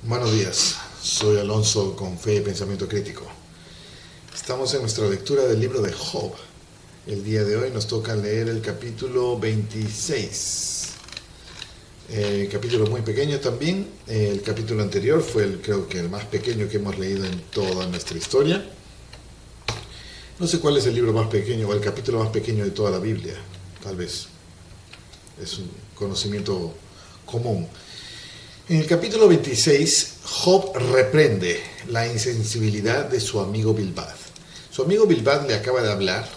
Buenos días, soy Alonso con Fe y Pensamiento Crítico. Estamos en nuestra lectura del libro de Job. El día de hoy nos toca leer el capítulo 26. Capítulo muy pequeño también. El capítulo anterior fue creo que el más pequeño que hemos leído en toda nuestra historia. No sé cuál es el libro más pequeño o el capítulo más pequeño de toda la Biblia. Tal vez es un conocimiento común. En el capítulo 26, Job reprende la insensibilidad de su amigo Bildad. Su amigo Bildad le acaba de hablar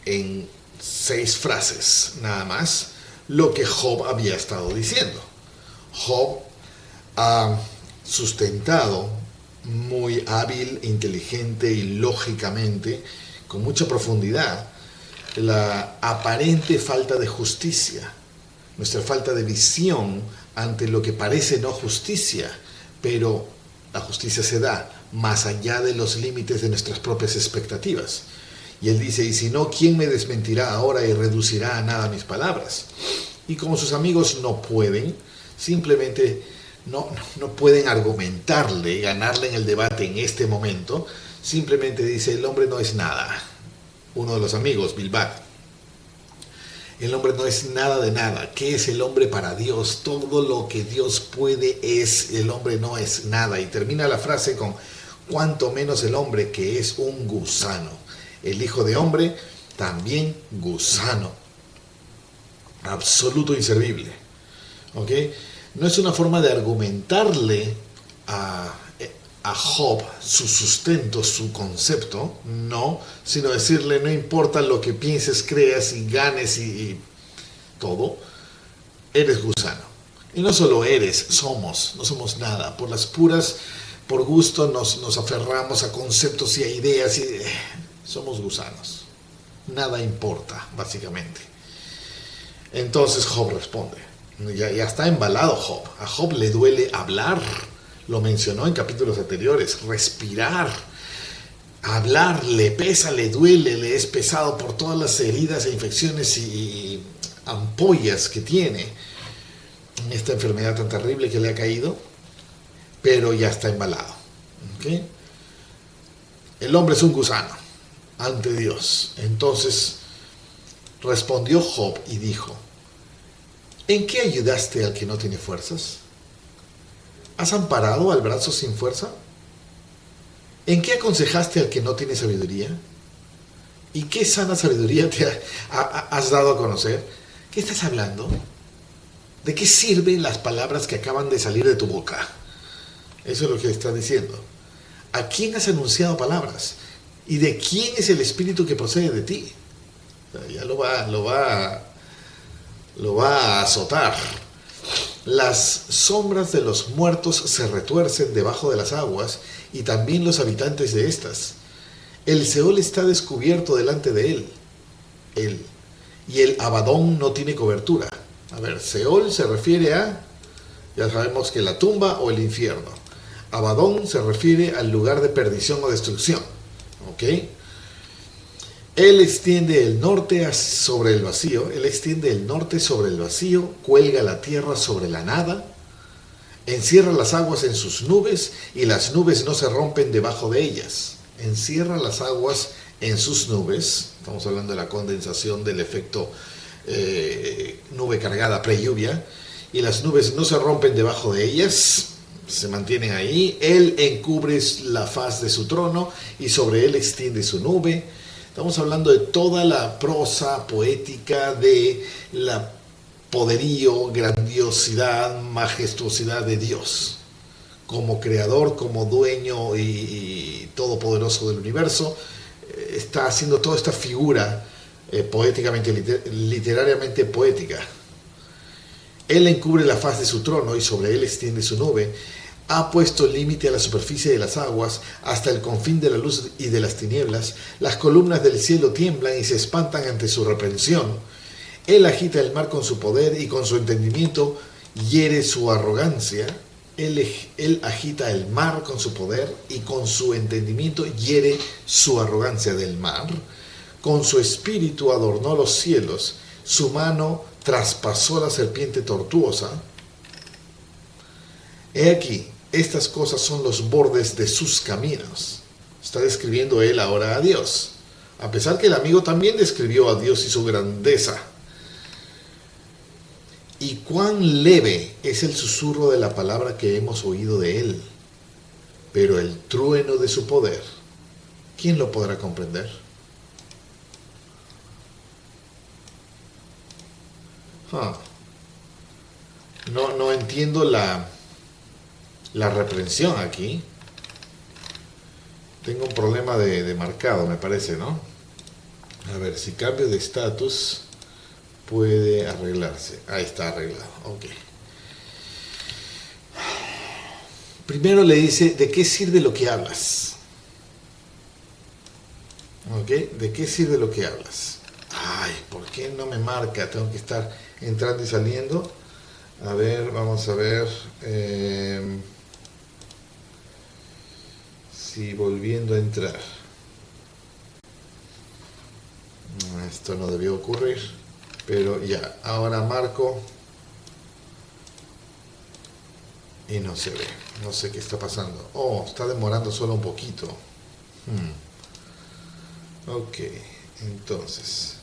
en 6 frases, nada más, lo que Job había estado diciendo. Job ha sustentado muy hábil, inteligente y lógicamente, con mucha profundidad, la aparente falta de justicia, nuestra falta de visión ante lo que parece no justicia, pero la justicia se da más allá de los límites de nuestras propias expectativas. Y él dice, y si no, ¿quién me desmentirá ahora y reducirá a nada mis palabras? Y como sus amigos no pueden, simplemente no pueden argumentarle y ganarle en el debate en este momento, simplemente dice, el hombre no es nada. Uno de los amigos, Bildad. El hombre no es nada de nada. ¿Qué es el hombre para Dios? Todo lo que Dios puede es, el hombre no es nada. Y termina la frase con, cuanto menos el hombre que es un gusano. El hijo de hombre también gusano. Absoluto inservible. ¿Ok? No es una forma de argumentarle a Job su sustento, su concepto, no, sino decirle, no importa lo que pienses, creas y ganes y todo, eres gusano. Y no solo eres, somos, no somos nada. Por las puras, por gusto nos aferramos a conceptos y a ideas y somos gusanos. Nada importa, básicamente. Entonces Job responde. Ya está embalado Job. A Job le duele hablar. Lo mencionó en capítulos anteriores, respirar, hablar, le pesa, le duele, le es pesado por todas las heridas e infecciones y ampollas que tiene en esta enfermedad tan terrible que le ha caído, pero ya está embalado. ¿Okay? El hombre es un gusano ante Dios. Entonces respondió Job y dijo, ¿en qué ayudaste al que no tiene fuerzas? ¿Has amparado al brazo sin fuerza? ¿En qué aconsejaste al que no tiene sabiduría? ¿Y qué sana sabiduría te has dado a conocer? ¿Qué estás hablando? ¿De qué sirven las palabras que acaban de salir de tu boca? Eso es lo que está diciendo. ¿A quién has anunciado palabras? ¿Y de quién es el espíritu que procede de ti? O sea, ya lo va a azotar. Las sombras de los muertos se retuercen debajo de las aguas y también los habitantes de estas. El Seol está descubierto delante de él, y el Abadón no tiene cobertura. A ver, Seol se refiere a, ya sabemos que la tumba o el infierno. Abadón se refiere al lugar de perdición o destrucción. ¿Ok? Él extiende el norte sobre el vacío, cuelga la tierra sobre la nada, encierra las aguas en sus nubes y las nubes no se rompen debajo de ellas. Encierra las aguas en sus nubes, estamos hablando de la condensación del efecto nube cargada pre-lluvia, y las nubes no se rompen debajo de ellas, se mantienen ahí. Él encubre la faz de su trono y sobre él extiende su nube. Estamos hablando de toda la prosa poética de la poderío, grandiosidad, majestuosidad de Dios. Como creador, como dueño y todopoderoso del universo, está haciendo toda esta figura poéticamente, literariamente poética. Él encubre la faz de su trono y sobre él extiende su nube. Ha puesto límite a la superficie de las aguas, hasta el confín de la luz y de las tinieblas. Las columnas del cielo tiemblan y se espantan ante su reprensión. Él agita el mar con su poder y con su entendimiento hiere su arrogancia. Él agita el mar con su poder y con su entendimiento hiere su arrogancia del mar. Con su espíritu adornó los cielos, su mano traspasó la serpiente tortuosa. He aquí, estas cosas son los bordes de sus caminos. Está describiendo él ahora a Dios. A pesar que el amigo también describió a Dios y su grandeza. Y cuán leve es el susurro de la palabra que hemos oído de él. Pero el trueno de su poder, ¿quién lo podrá comprender? No entiendo la reprensión aquí. Tengo un problema de marcado, me parece, ¿no? A ver, si cambio de estatus puede arreglarse. Ahí está arreglado, ok. Primero le dice, ¿de qué sirve lo que hablas? ¿Ok? ¿De qué sirve lo que hablas? Ay, ¿por qué no me marca? Tengo que estar entrando y saliendo. A ver, vamos a ver. Si volviendo a entrar. Esto no debió ocurrir. Pero ya, ahora marco. Y no se ve. No sé qué está pasando. Oh, está demorando solo un poquito. Ok, entonces.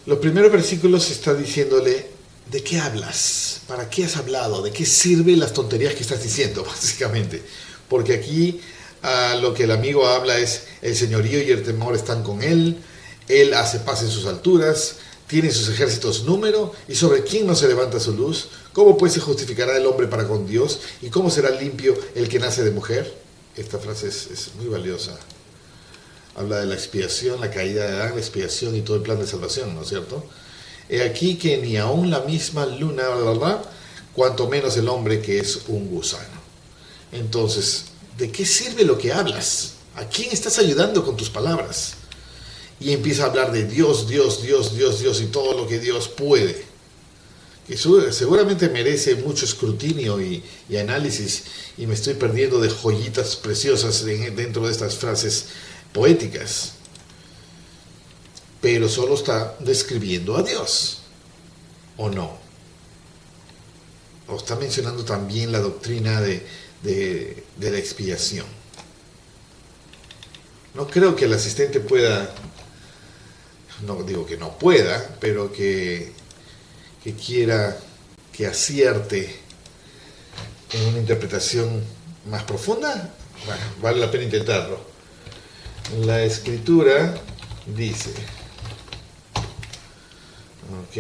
Los primeros versículos está diciéndole, ¿de qué hablas? ¿Para qué has hablado? ¿De qué sirven las tonterías que estás diciendo, básicamente? Porque aquí lo que el amigo habla es, el señorío y el temor están con él hace paz en sus alturas, tiene sus ejércitos número, y sobre quién no se levanta su luz. ¿Cómo pues se justificará el hombre para con Dios? ¿Y cómo será limpio el que nace de mujer? Esta frase es muy valiosa. Habla de la expiación, la caída de Adán, la expiación y todo el plan de salvación, ¿no es cierto? He aquí que ni aun la misma luna, cuanto menos el hombre que es un gusano. Entonces, ¿de qué sirve lo que hablas? ¿A quién estás ayudando con tus palabras? Y empieza a hablar de Dios, Dios, Dios, Dios, Dios y todo lo que Dios puede. Que seguramente merece mucho escrutinio y análisis, y me estoy perdiendo de joyitas preciosas dentro de estas frases poéticas. Pero solo está describiendo a Dios, ¿o no? O está mencionando también la doctrina de la expiación. No creo que el asistente pueda, no digo que no pueda, pero que quiera que acierte en una interpretación más profunda. Bueno, vale la pena intentarlo. La escritura dice, ok,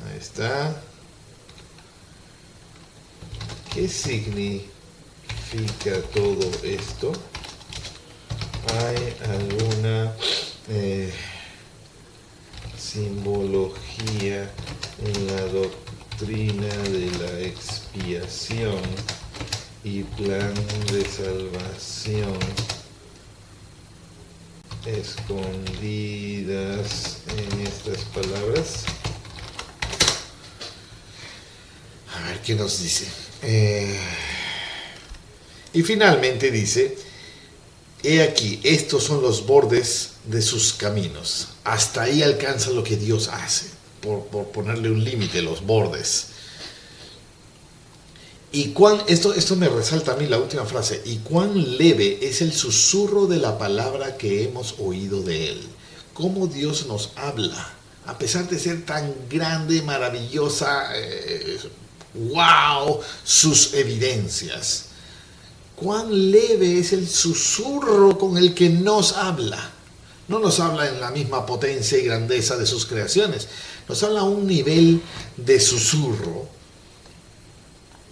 ahí está. ¿Qué significa todo esto? ¿Hay alguna simbología en la doctrina de la expiación y plan de salvación escondidas en estas palabras? A ver qué nos dice. Y finalmente dice, he aquí, estos son los bordes de sus caminos. Hasta ahí alcanza lo que Dios hace, por ponerle un límite, los bordes. Y esto me resalta a mí la última frase, y cuán leve es el susurro de la palabra que hemos oído de él. Cómo Dios nos habla, a pesar de ser tan grande, maravillosa, wow, sus evidencias. Cuán leve es el susurro con el que nos habla. No nos habla en la misma potencia y grandeza de sus creaciones. Nos habla a un nivel de susurro.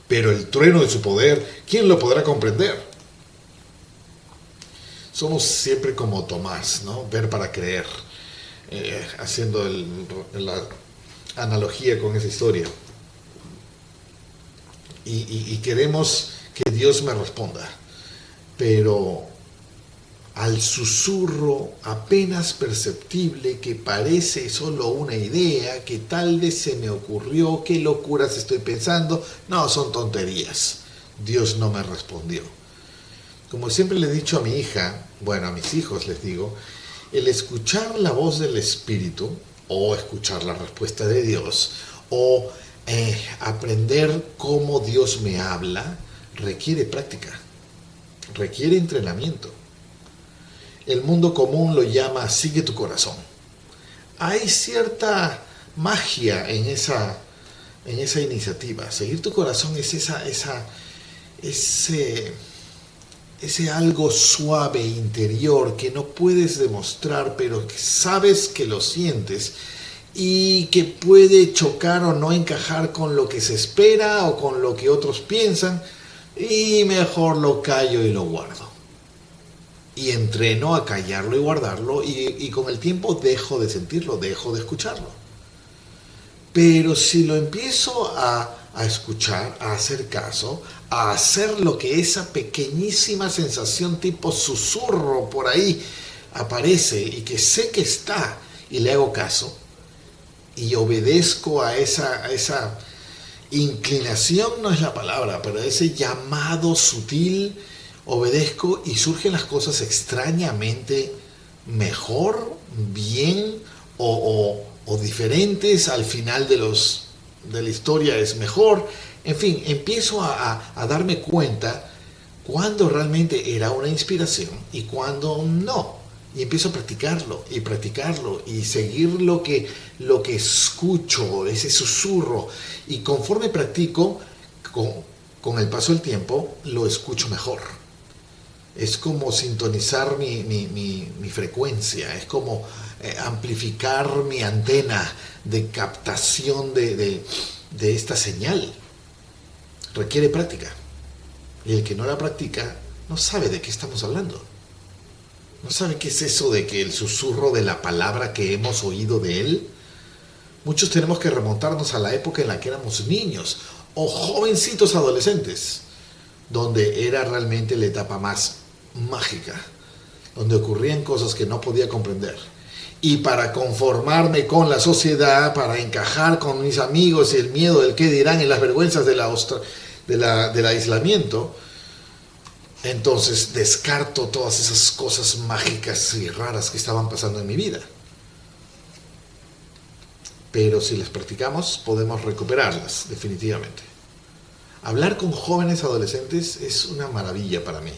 Pero el trueno de su poder, ¿quién lo podrá comprender? Somos siempre como Tomás, ¿no? Ver para creer. Haciendo la analogía con esa historia. Y queremos que Dios me responda, pero al susurro apenas perceptible que parece solo una idea, que tal vez se me ocurrió, qué locuras estoy pensando, no, son tonterías, Dios no me respondió. Como siempre le he dicho a mi hija, bueno, a mis hijos les digo, el escuchar la voz del Espíritu, o escuchar la respuesta de Dios, o aprender cómo Dios me habla requiere práctica, requiere entrenamiento. El mundo común lo llama sigue tu corazón. Hay cierta magia en esa iniciativa. Seguir tu corazón es ese algo suave interior que no puedes demostrar, pero que sabes que lo sientes y que puede chocar o no encajar con lo que se espera o con lo que otros piensan, y mejor lo callo y lo guardo. Y entreno a callarlo y guardarlo, y con el tiempo dejo de sentirlo, dejo de escucharlo. Pero si lo empiezo a escuchar, a hacer caso, a hacer lo que esa pequeñísima sensación tipo susurro por ahí aparece y que sé que está, y le hago caso y obedezco a esa inclinación, no es la palabra, pero ese llamado sutil, obedezco y surgen las cosas extrañamente mejor, bien o diferentes. Al final de la historia es mejor. En fin, empiezo a darme cuenta cuándo realmente era una inspiración y cuándo no. Y empiezo a practicarlo y seguir lo que escucho, ese susurro. Y conforme practico, con el paso del tiempo, lo escucho mejor. Es como sintonizar mi frecuencia, es como amplificar mi antena de captación de esta señal. Requiere práctica. Y el que no la practica no sabe de qué estamos hablando. No sabe qué es eso de que el susurro de la palabra que hemos oído de él. Muchos tenemos que remontarnos a la época en la que éramos niños o jovencitos adolescentes, donde era realmente la etapa más mágica, donde ocurrían cosas que no podía comprender. Y para conformarme con la sociedad, para encajar con mis amigos y el miedo del qué dirán y las vergüenzas del aislamiento, entonces descarto todas esas cosas mágicas y raras que estaban pasando en mi vida. Pero si las practicamos, podemos recuperarlas, definitivamente. Hablar con jóvenes adolescentes es una maravilla para mí,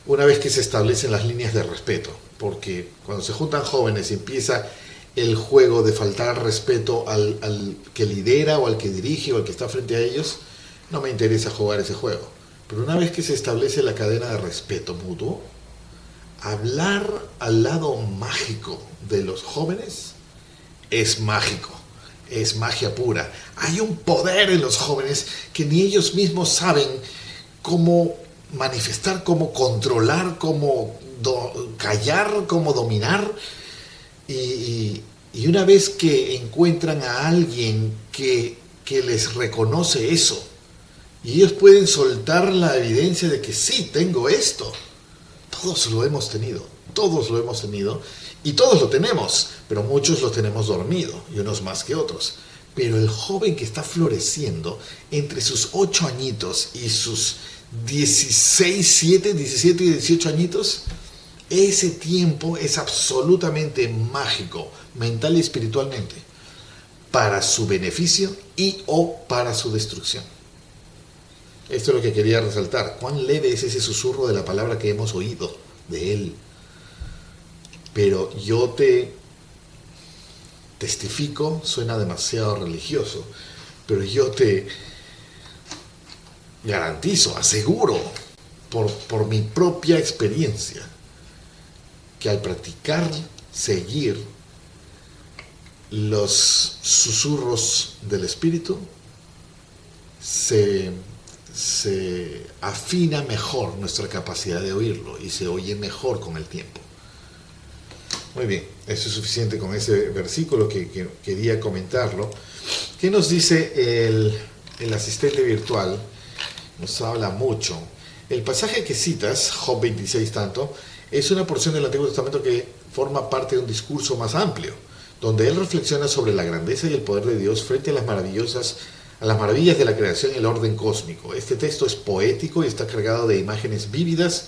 una vez que se establecen las líneas de respeto, porque cuando se juntan jóvenes y empieza el juego de faltar al respeto al que lidera o al que dirige o al que está frente a ellos, no me interesa jugar ese juego. Pero una vez que se establece la cadena de respeto mutuo, hablar al lado mágico de los jóvenes es mágico, es magia pura. Hay un poder en los jóvenes que ni ellos mismos saben cómo manifestar, cómo controlar, cómo callar, cómo dominar. Y una vez que encuentran a alguien que les reconoce eso, y ellos pueden soltar la evidencia de que sí, tengo esto. Todos lo hemos tenido, y todos lo tenemos, pero muchos lo tenemos dormido, y unos más que otros. Pero el joven que está floreciendo entre sus 8 añitos y sus 17 y 18 añitos, ese tiempo es absolutamente mágico, mental y espiritualmente, para su beneficio y o para su destrucción. Esto es lo que quería resaltar. Cuán leve es ese susurro de la palabra que hemos oído de Él. Pero yo te testifico, suena demasiado religioso, pero yo te garantizo, aseguro, por mi propia experiencia, que al practicar, seguir los susurros del Espíritu, se afina mejor nuestra capacidad de oírlo y se oye mejor con el tiempo. Muy bien, eso es suficiente con ese versículo que quería comentarlo. ¿Qué nos dice el asistente virtual? Nos habla mucho. El pasaje que citas, Job 26 tanto, es una porción del Antiguo Testamento que forma parte de un discurso más amplio, donde él reflexiona sobre la grandeza y el poder de Dios frente a las maravillas de la creación y el orden cósmico. Este texto es poético y está cargado de imágenes vívidas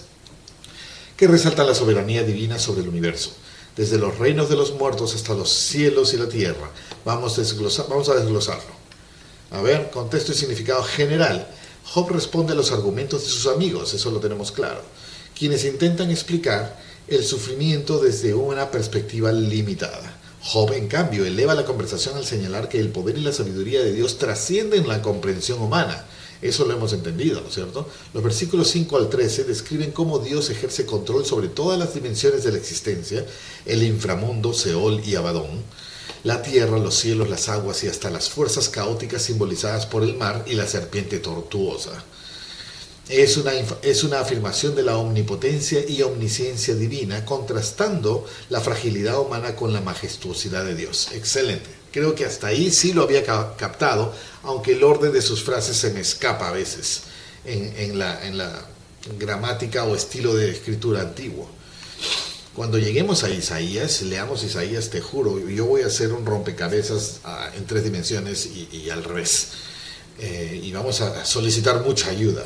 que resaltan la soberanía divina sobre el universo, desde los reinos de los muertos hasta los cielos y la tierra. Vamos a desglosarlo. A ver, contexto y significado general. Job responde a los argumentos de sus amigos, eso lo tenemos claro, quienes intentan explicar el sufrimiento desde una perspectiva limitada. Job, en cambio, eleva la conversación al señalar que el poder y la sabiduría de Dios trascienden la comprensión humana. Eso lo hemos entendido, ¿no es cierto? Los versículos 5 al 13 describen cómo Dios ejerce control sobre todas las dimensiones de la existencia, el inframundo, Seol y Abadón, la tierra, los cielos, las aguas y hasta las fuerzas caóticas simbolizadas por el mar y la serpiente tortuosa. Es una afirmación de la omnipotencia y omnisciencia divina, contrastando la fragilidad humana con la majestuosidad de Dios. Excelente. Creo que hasta ahí sí lo había captado, aunque el orden de sus frases se me escapa a veces en la gramática o estilo de escritura antiguo. Cuando lleguemos a Isaías, leamos Isaías, te juro, yo voy a hacer un rompecabezas en 3 dimensiones y al revés. Y vamos a solicitar mucha ayuda.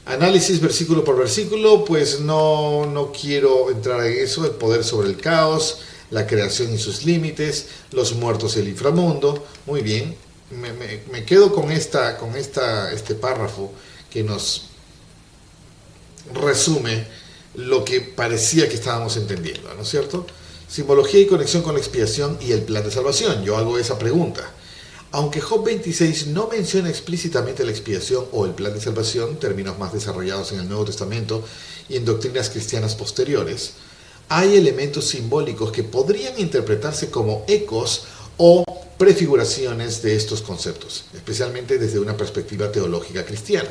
Análisis versículo por versículo, pues no quiero entrar en eso. El poder sobre el caos, la creación y sus límites, los muertos y el inframundo. Muy bien, me quedo con este párrafo que nos resume lo que parecía que estábamos entendiendo, ¿no es cierto? Simbología y conexión con la expiación y el plan de salvación. Yo hago esa pregunta. Aunque Job 26 no menciona explícitamente la expiación o el plan de salvación, términos más desarrollados en el Nuevo Testamento y en doctrinas cristianas posteriores, hay elementos simbólicos que podrían interpretarse como ecos o prefiguraciones de estos conceptos, especialmente desde una perspectiva teológica cristiana.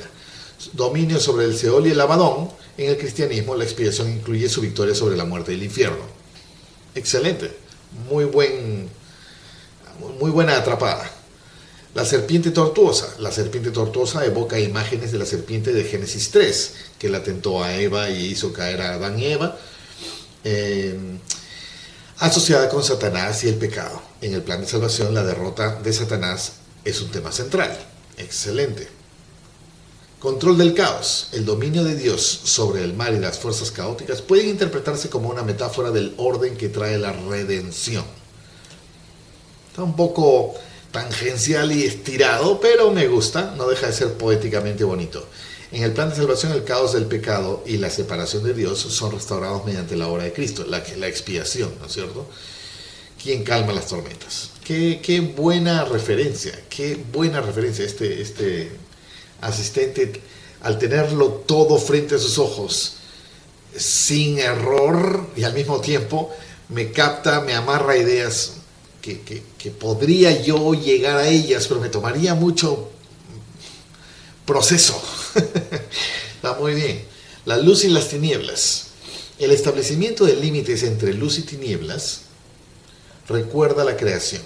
Dominio sobre el Seol y el Abadón. En el cristianismo, la expiación incluye su victoria sobre la muerte y el infierno. Excelente. Muy buena atrapada. La serpiente tortuosa. La serpiente tortuosa evoca imágenes de la serpiente de Génesis 3, que la tentó a Eva y hizo caer a Adán y Eva, asociada con Satanás y el pecado. En el plan de salvación, la derrota de Satanás es un tema central. Excelente. Control del caos. El dominio de Dios sobre el mar y las fuerzas caóticas pueden interpretarse como una metáfora del orden que trae la redención. Está un poco tangencial y estirado, pero me gusta, no deja de ser poéticamente bonito. En el plan de salvación, el caos del pecado y la separación de Dios son restaurados mediante la obra de Cristo, la expiación, ¿no es cierto? Quien calma las tormentas. Qué buena referencia, este asistente, al tenerlo todo frente a sus ojos, sin error, y al mismo tiempo me capta, me amarra ideas que podría yo llegar a ellas, pero me tomaría mucho proceso. Está muy bien. La luz y las tinieblas. El establecimiento de límites entre luz y tinieblas recuerda la creación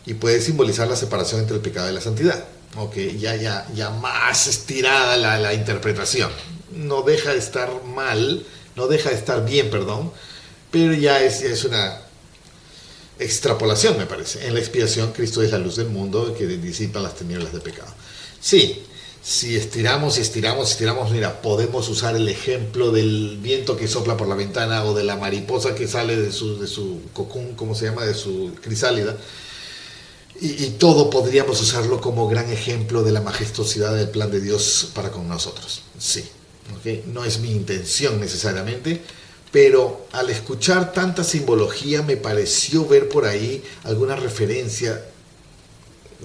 y puede simbolizar la separación entre el pecado y la santidad. Ok, ya más estirada la interpretación. No deja de estar mal, no deja de estar bien, perdón, pero ya es una extrapolación, me parece. En la expiación, Cristo es la luz del mundo que disipa las tinieblas del pecado. Sí, si estiramos, mira, podemos usar el ejemplo del viento que sopla por la ventana o de la mariposa que sale de su cocún, ¿cómo se llama? De su crisálida. Y todo podríamos usarlo como gran ejemplo de la majestuosidad del plan de Dios para con nosotros. Sí, ¿okay? No es mi intención necesariamente, pero al escuchar tanta simbología me pareció ver por ahí alguna referencia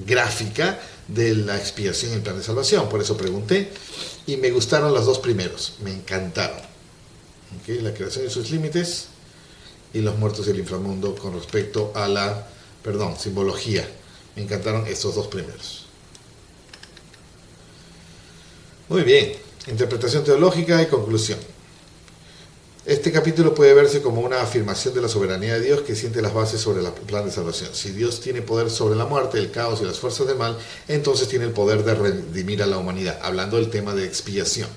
gráfica de la expiación y el plan de salvación. Por eso pregunté y me gustaron los 2 primeros, me encantaron. ¿Okay? La creación y sus límites y los muertos y el inframundo con respecto a la, simbología. Me encantaron estos 2 primeros. Muy bien, interpretación teológica y conclusión. Este capítulo puede verse como una afirmación de la soberanía de Dios que siente las bases sobre el plan de salvación. Si Dios tiene poder sobre la muerte, el caos y las fuerzas del mal, entonces tiene el poder de redimir a la humanidad, hablando del tema de expiación.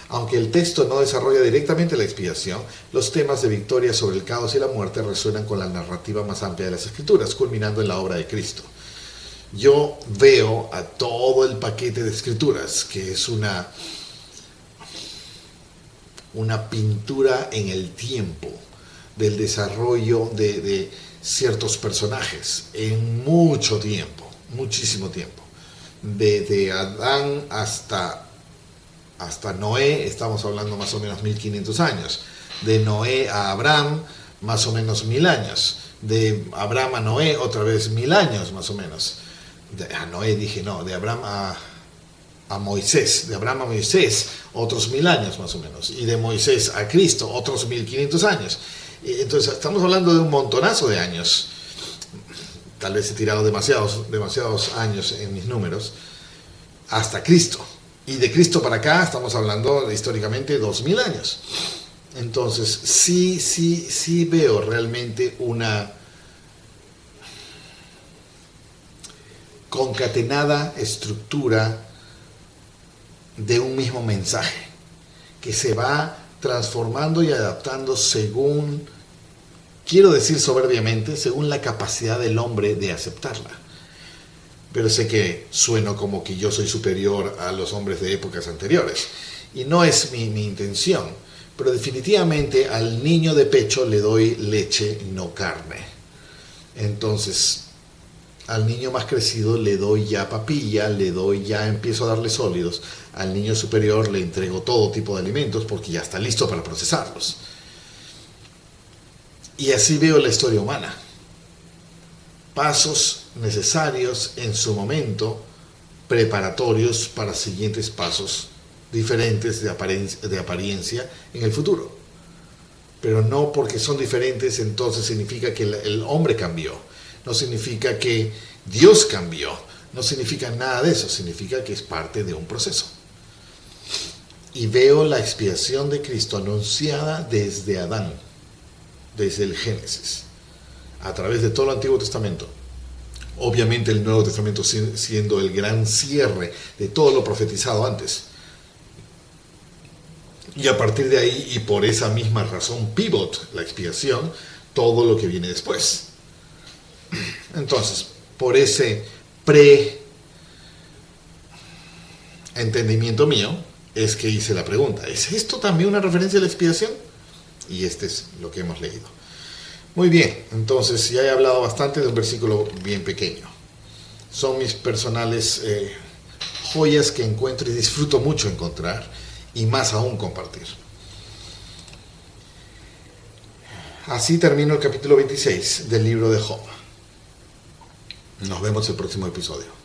Aunque el texto no desarrolla directamente la expiación, los temas de victoria sobre el caos y la muerte resuenan con la narrativa más amplia de las Escrituras, culminando en la obra de Cristo. Yo veo a todo el paquete de Escrituras, que es una pintura en el tiempo del desarrollo de ciertos personajes, en mucho tiempo, muchísimo tiempo. De Adán hasta Noé, estamos hablando más o menos 1500 años. De Noé a Abraham, más o menos 1000 años. De Abraham a Noé, otra vez 1000 años más o menos. De Abraham a Moisés, de Abraham a Moisés, otros 1000 años más o menos. Y de Moisés a Cristo, otros 1500 años. Entonces estamos hablando de un montonazo de años. Tal vez he tirado demasiados años en mis números, hasta Cristo. Y de Cristo para acá estamos hablando históricamente 2000 años. Entonces, sí veo realmente una concatenada estructura de un mismo mensaje, que se va transformando y adaptando según, quiero decir soberbiamente, según la capacidad del hombre de aceptarla. Pero sé que sueno como que yo soy superior a los hombres de épocas anteriores. Y no es mi intención. Pero definitivamente al niño de pecho le doy leche, no carne. Entonces, al niño más crecido le doy ya papilla, empiezo a darle sólidos. Al niño superior le entrego todo tipo de alimentos porque ya está listo para procesarlos. Y así veo la historia humana. Pasos necesarios en su momento, preparatorios para siguientes pasos diferentes de apariencia en el futuro. Pero no porque son diferentes entonces significa que el hombre cambió. No significa que Dios cambió. No significa nada de eso. Significa que es parte de un proceso. Y veo la expiación de Cristo anunciada desde Adán, desde el Génesis, a través de todo el Antiguo Testamento. Obviamente el Nuevo Testamento siendo el gran cierre de todo lo profetizado antes. Y a partir de ahí, y por esa misma razón pivot, la expiación, todo lo que viene después. Entonces, por ese entendimiento mío, es que hice la pregunta, ¿es esto también una referencia a la expiación? Y este es lo que hemos leído. Muy bien, entonces ya he hablado bastante de un versículo bien pequeño. Son mis personales joyas que encuentro y disfruto mucho encontrar, y más aún compartir. Así termino el capítulo 26 del libro de Job. Nos vemos el próximo episodio.